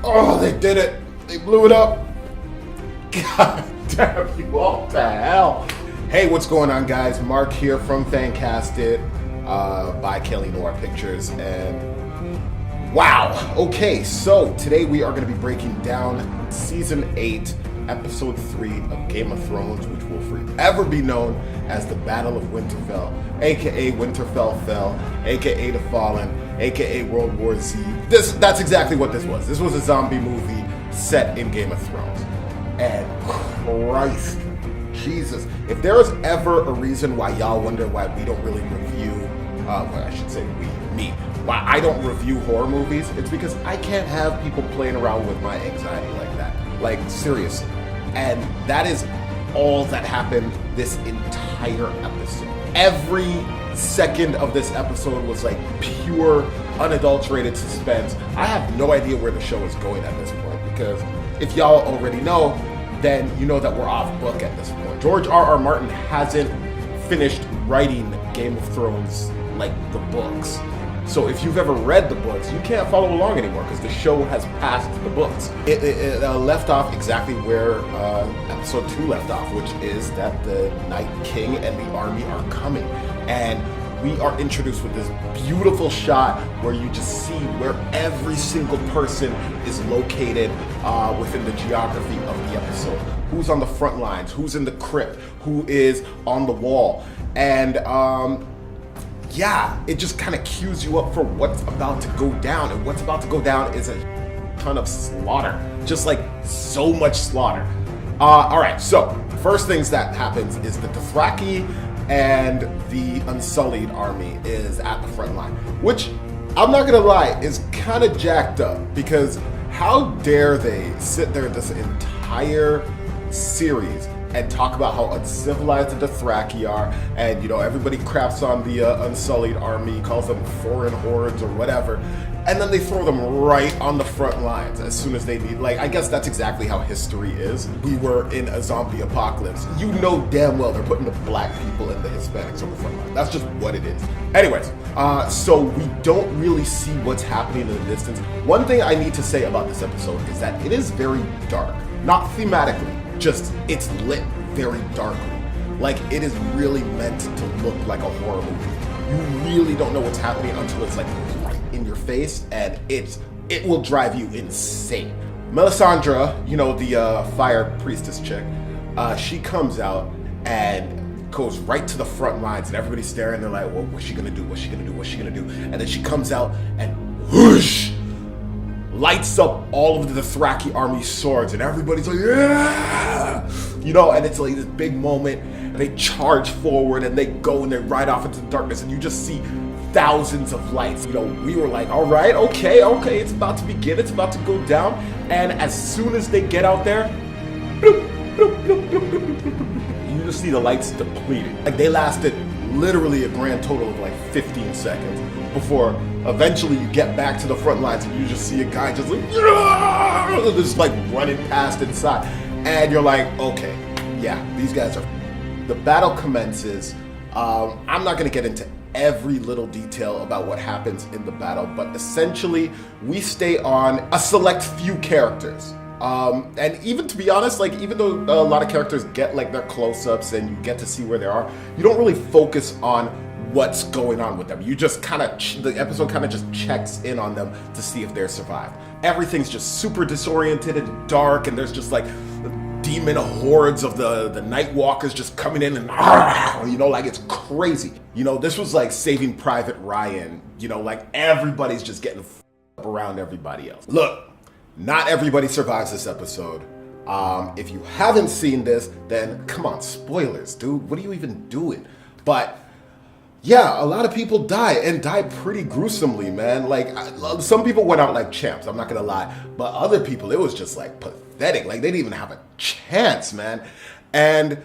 Oh, they did it. They blew it up. God damn you, what the hell? Hey, what's going on, guys? Mark here from Fancasted by Kelly Noir Pictures. And wow. Okay, so today we are going to be breaking down Season 8, Episode 3 of Game of Thrones, which will forever be known as the Battle of Winterfell, aka Winterfell Fell, aka The Fallen, aka World War Z. That's exactly what this was. This was a zombie movie set in Game of Thrones. And Christ, Jesus, if there is ever a reason why y'all wonder why we don't really review, well, I should say me, why I don't review horror movies, it's because I can't have people playing around with my anxiety like that. Like, seriously. And that is all that happened this entire episode. Every second of this episode was like pure, unadulterated suspense. I have no idea where the show is going at this point, because if y'all already know, then you know that we're off book at this point. George R.R. Martin hasn't finished writing Game of Thrones like the books. So if you've ever read the books, you can't follow along anymore because the show has passed the books. It left off exactly where episode 2 left off, which is that the Night King and the army are coming. And we are introduced with this beautiful shot where you just see where every single person is located within the geography of the episode. Who's on the front lines, who's in the crypt, who is on the wall. And yeah, it just kind of cues you up for what's about to go down. And what's about to go down is a ton of slaughter. Just like so much slaughter. All right, so first things that happens is the Dothraki and the Unsullied army is at the front line, which I'm not gonna lie is kind of jacked up, because how dare they sit there this entire series and talk about how uncivilized the Dothraki are, and you know everybody craps on the Unsullied army, calls them foreign hordes or whatever, and then they throw them right on the front lines as soon as they need. Like, I guess that's exactly how history is. We were in a zombie apocalypse. You know damn well they're putting the black people and the Hispanics on the front line. That's just what it is. Anyways, so we don't really see what's happening in the distance. One thing I need to say about this episode is that it is very dark, not thematically. Just it's lit very darkly. Like, it is really meant to look like a horror movie. You really don't know what's happening until it's like right in your face, and it will drive you insane. Melisandre, you know, the fire priestess chick, she comes out and goes right to the front lines, and everybody's staring. They're like, well, what's she gonna do? What's she gonna do? What's she gonna do? And then she comes out and whoosh, lights up all of the Dothraki army swords, and everybody's like, yeah! You know, and it's like this big moment, and they charge forward, and they go, and they ride off into the darkness, and you just see thousands of lights. You know, we were like, all right, okay, it's about to begin, it's about to go down, and as soon as they get out there, bloop, bloop, bloop, bloop, bloop, bloop, bloop, you just see the lights depleted. Like, they lasted literally a grand total of like 15 seconds before eventually you get back to the front lines, and you just see a guy just like, just like running past inside, and you're like, okay, yeah, these guys are. The battle commences. I'm not gonna get into every little detail about what happens in the battle, but essentially we stay on a select few characters. And even, to be honest, like, even though a lot of characters get like their close-ups and you get to see where they are, you don't really focus on what's going on with them. You just kind of, the episode kind of just checks in on them to see if they're survived. Everything's just super disoriented and dark, and there's just like demon hordes of the Night Walkers just coming in, and you know, like, it's crazy. You know, this was like Saving Private Ryan. You know, like, everybody's just getting up around everybody else. Look, not everybody survives this episode. If you haven't seen this, then come on, spoilers, dude. What are you even doing? But yeah, a lot of people die, and die pretty gruesomely, man. Like, some people went out like champs, I'm not gonna lie. But other people, it was just like pathetic. Like, they didn't even have a chance, man. And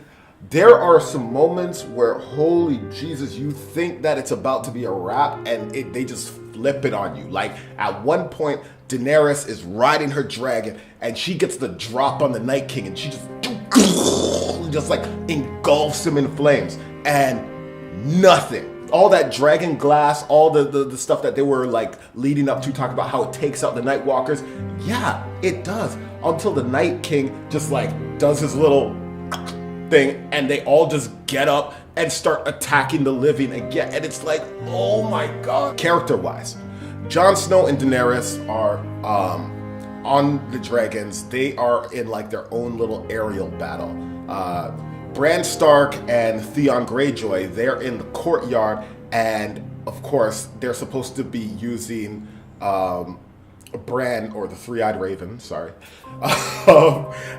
there are some moments where, holy Jesus, you think that it's about to be a wrap, and they just flip it on you. Like, at one point, Daenerys is riding her dragon, and she gets the drop on the Night King, and she just like engulfs him in flames, and nothing. all that dragon glass, all the stuff that they were like leading up to, talk about how it takes out the Night Walkers. Yeah, it does. Until the Night King just like does his little thing and they all just get up and start attacking the living again. And it's like, oh my God. Character-wise, Jon Snow and Daenerys are on the dragons. They are in like their own little aerial battle. Bran Stark and Theon Greyjoy, they're in the courtyard, and of course they're supposed to be using Bran, or the Three-Eyed Raven, sorry,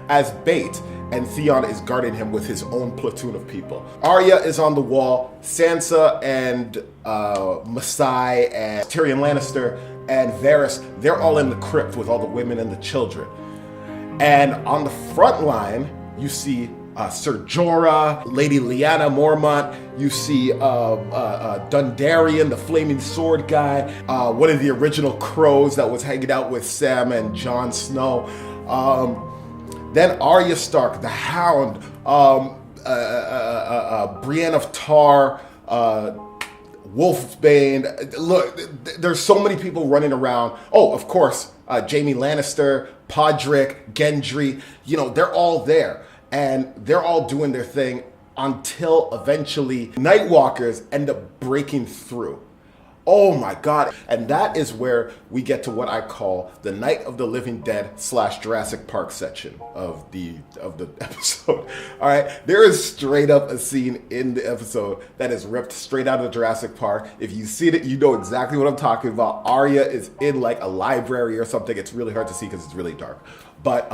as bait, and Theon is guarding him with his own platoon of people. Arya is on the wall. Sansa and Masai and Tyrion Lannister and Varys, they're all in the crypt with all the women and the children. And on the front line, you see Ser Jorah, Lady Lyanna Mormont. You see Dundarian, the flaming sword guy, one of the original crows that was hanging out with Sam and Jon Snow. Then Arya Stark, the Hound, Brienne of Tar, Wolfsbane. Look, there's so many people running around. Oh, of course, Jaime Lannister, Podrick, Gendry. You know, they're all there. And they're all doing their thing until eventually Night Walkers end up breaking through. Oh my God. And that is where we get to what I call the Night of the Living Dead / Jurassic Park section of the episode. All right. There is straight up a scene in the episode that is ripped straight out of Jurassic Park. If you've seen it, you know exactly what I'm talking about. Arya is in like a library or something. It's really hard to see because it's really dark. But,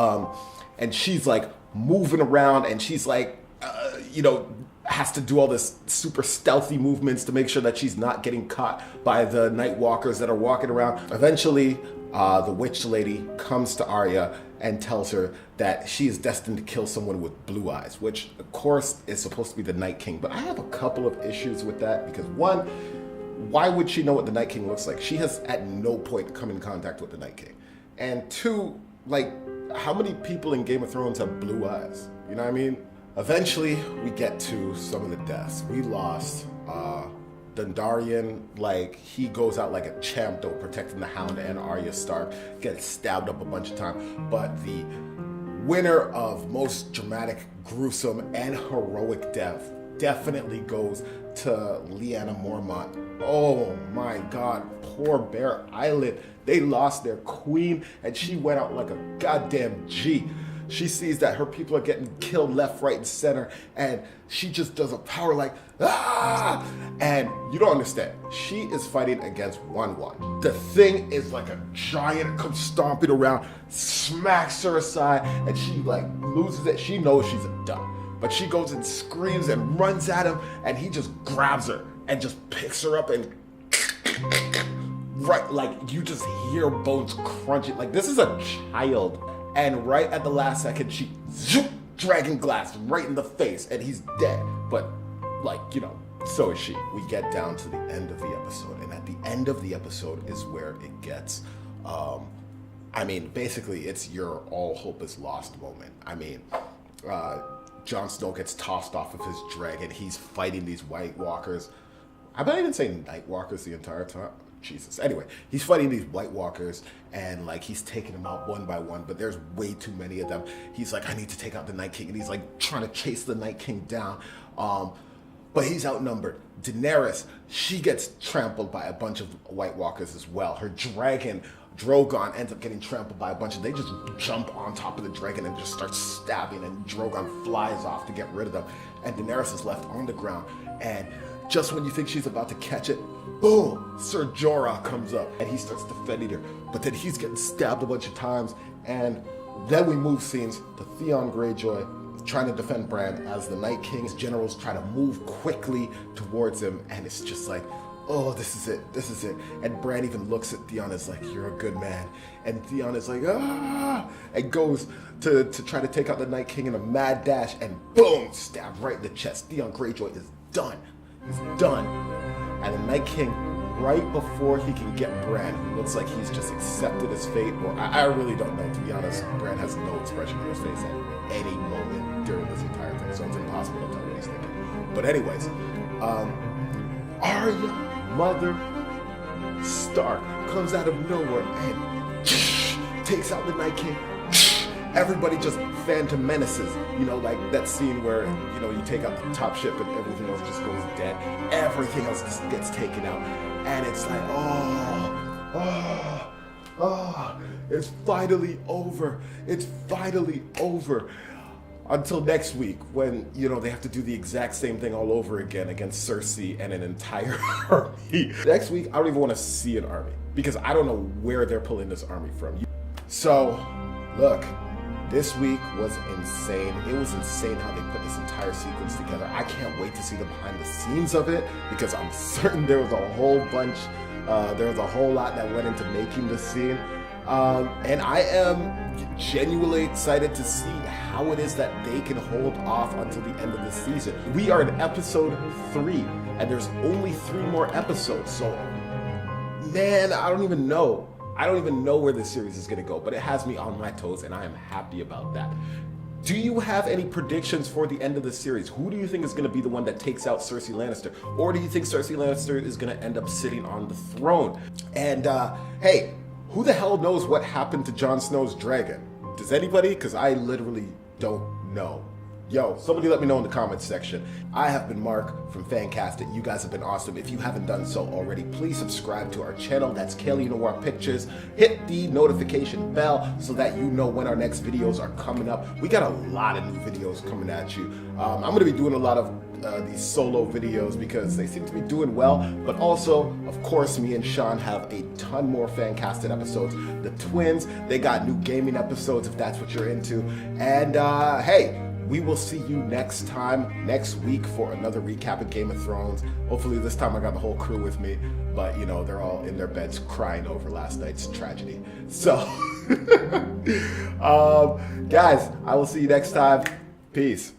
and she's like moving around, and she's like, has to do all this super stealthy movements to make sure that she's not getting caught by the Night Walkers that are walking around. Eventually, the witch lady comes to Arya and tells her that she is destined to kill someone with blue eyes, which of course is supposed to be the Night King. But I have a couple of issues with that because one, why would she know what the Night King looks like? She has at no point come in contact with the Night King. And two, like, how many people in Game of Thrones have blue eyes? You know what I mean? Eventually, we get to some of the deaths. We lost Dundarian, like, he goes out like a champ, though, protecting the Hound and Arya Stark, gets stabbed up a bunch of times. But the winner of most dramatic, gruesome, and heroic death definitely goes to Lyanna Mormont. Oh my God, poor Bear Island. They lost their queen, and she went out like a goddamn G. She sees that her people are getting killed left, right, and center, and she just does a power like, ah! And you don't understand. She is fighting against 1-1. The thing is like a giant, comes stomping around, smacks her aside, and she like loses it. She knows she's a duck, but she goes and screams and runs at him, and he just grabs her and just picks her up and right, like you just hear bones crunching. Like, this is a child. And right at the last second, she zoop, dragon glass right in the face, and he's dead. But, like, so is she. We get down to the end of the episode, and at the end of the episode is where it gets, basically it's your all hope is lost moment. Jon Snow gets tossed off of his dragon. He's fighting these White Walkers. I'm not even saying Night Walkers the entire time. Jesus. Anyway, he's fighting these White Walkers, and like he's taking them out one by one, but there's way too many of them. He's like, I need to take out the Night King, and he's like trying to chase the Night King down. But he's outnumbered. Daenerys, she gets trampled by a bunch of White Walkers as well. Her dragon, Drogon, ends up getting trampled by a bunch of. They just jump on top of the dragon and just start stabbing, and Drogon flies off to get rid of them. And Daenerys is left on the ground, and just when you think she's about to catch it, boom, Ser Jorah comes up and he starts defending her. But then he's getting stabbed a bunch of times. And then we move scenes to Theon Greyjoy trying to defend Bran as the Night King's generals try to move quickly towards him. And it's just like, oh, this is it. And Bran even looks at Theon and is like, you're a good man. And Theon is like, ah, and goes to try to take out the Night King in a mad dash, and boom, stabbed right in the chest. Theon Greyjoy is done. He's done. And the Night King, right before he can get Bran, who looks like he's just accepted his fate, or I really don't know, to be honest. Bran has no expression on his face at any moment during this entire thing, so it's impossible to tell what he's thinking. But anyways, Arya Mother Stark comes out of nowhere and takes out the Night King. Everybody just phantom menaces. You know, like that scene where, you know, you take out the top ship and everything else just goes dead. Everything else just gets taken out. And it's like, it's finally over. It's finally over. Until next week, when, you know, they have to do the exact same thing all over again against Cersei and an entire army. Next week, I don't even want to see an army because I don't know where they're pulling this army from. So, look, this week was insane. It was insane how they put this entire sequence together. I can't wait to see the behind the scenes of it because I'm certain there was a whole bunch, there was a whole lot that went into making the scene. And I am genuinely excited to see how it is that they can hold off until the end of the season. We are in episode 3, and there's only 3 more episodes. So, man, I don't even know. I don't even know where this series is going to go, but it has me on my toes, and I am happy about that. Do you have any predictions for the end of the series? Who do you think is going to be the one that takes out Cersei Lannister? Or do you think Cersei Lannister is going to end up sitting on the throne? And, hey, who the hell knows what happened to Jon Snow's dragon? Does anybody? Because I literally don't know. Yo, somebody let me know in the comments section. I have been Mark from Fancasted. You guys have been awesome. If you haven't done so already, please subscribe to our channel. That's Kelly Noir Pictures. Hit the notification bell so that you know when our next videos are coming up. We got a lot of new videos coming at you. I'm going to be doing a lot of these solo videos because they seem to be doing well, but also, of course, me and Sean have a ton more Fancasted episodes. The twins, they got new gaming episodes if that's what you're into. And hey, we will see you next time, next week, for another recap of Game of Thrones. Hopefully this time I got the whole crew with me, but you know, they're all in their beds crying over last night's tragedy. So, guys, I will see you next time. Peace.